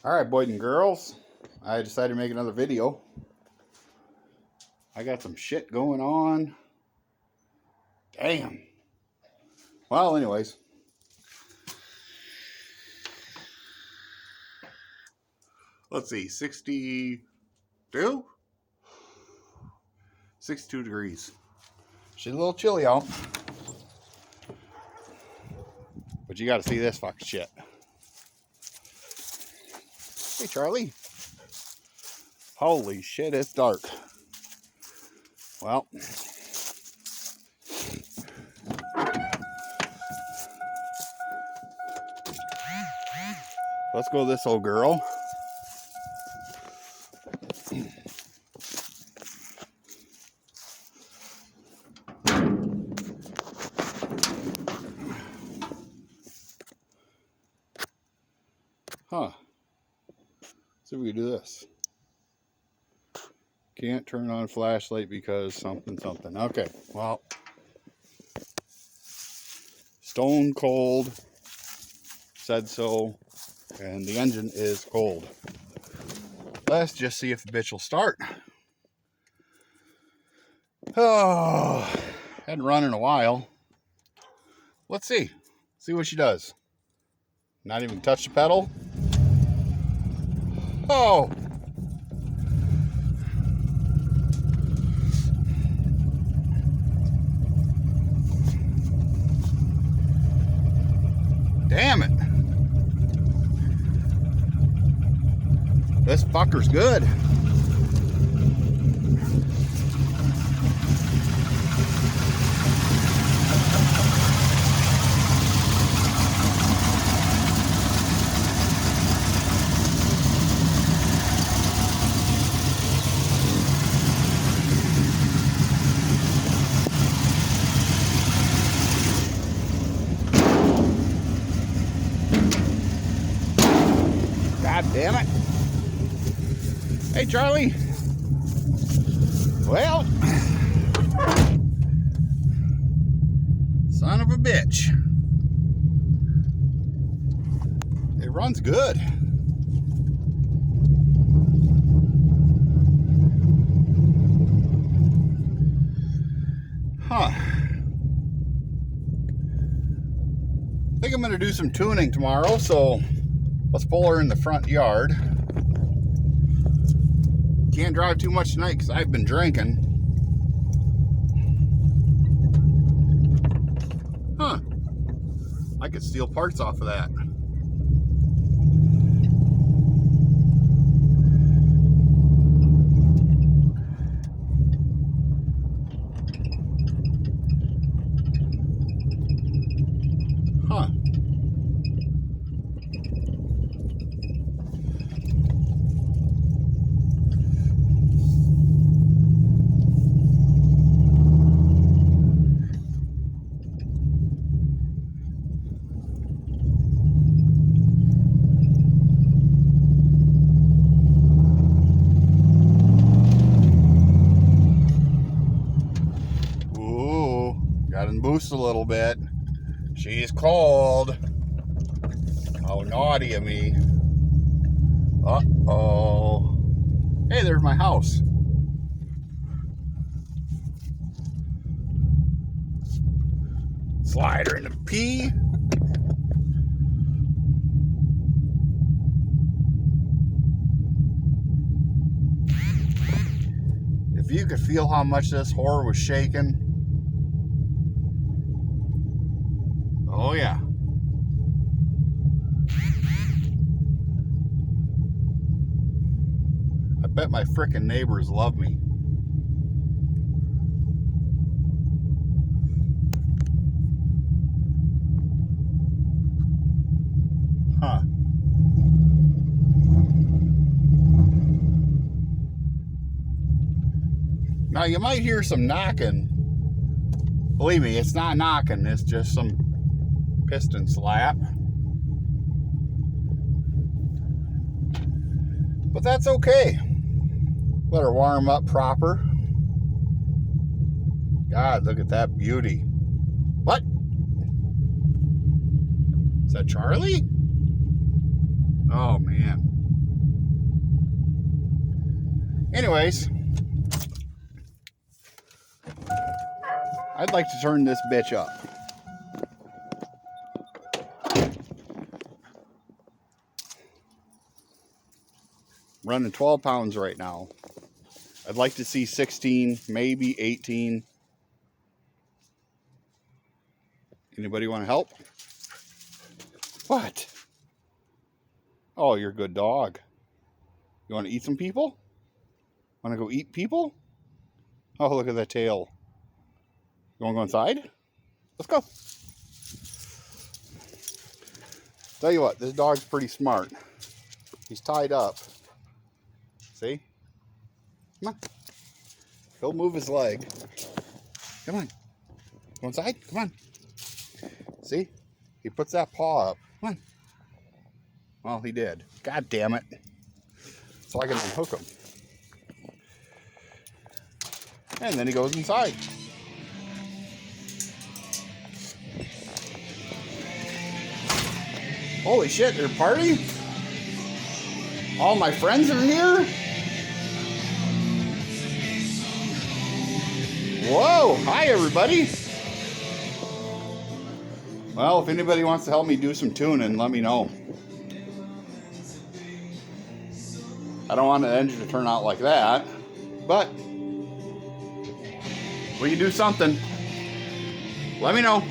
Alright, boys and girls, I decided to make another video. I got some shit going on. Damn. Well, anyways. Let's see, 62? 62 degrees. She's a little chilly out. But you gotta see this fucking shit. Hey, Charlie. Holy shit, it's dark. Well. Let's go this old girl. Huh. See if we can do this. Can't turn on flashlight because something. Okay, well. Stone cold. Said so. And the engine is cold. Let's just see if the bitch will start. Oh, hadn't run in a while. Let's see. See what she does. Not even touch the pedal. Oh. Damn it. This fucker's good. God damn it. Hey, Charlie. Well, son of a bitch. It runs good. Huh. I think I'm going to do some tuning tomorrow, so let's pull her in the front yard. Can't drive too much tonight because I've been drinking. Huh. I could steal parts off of that. Huh. Got to boost a little bit. She's cold. How naughty of me. Uh-oh. Hey, there's my house. Slide her in the pee. If you could feel how much this whore was shaking. Oh, yeah. I bet my frickin' neighbors love me. Huh. Now, you might hear some knocking. Believe me, it's not knocking. It's just some piston slap. But that's okay. Let her warm up proper. God, look at that beauty. What? Is that Charlie? Oh, man. Anyways, I'd like to turn this bitch up. Running 12 pounds right now. I'd like to see 16, maybe 18. Anybody want to help? What? Oh, you're a good dog. You want to eat some people? Want to go eat people? Oh, look at that tail. You want to go inside? Let's go. Tell you what, this dog's pretty smart. He's tied up. See? Come on. He'll move his leg. Come on. Go inside. Come on. See? He puts that paw up. Come on. Well, he did. God damn it. So I can unhook him. And then he goes inside. Holy shit, they're partying? All my friends are here? Whoa, hi everybody. Well, if anybody wants to help me do some tuning, let me know. I don't want the engine to turn out like that, but we can do something. Let me know.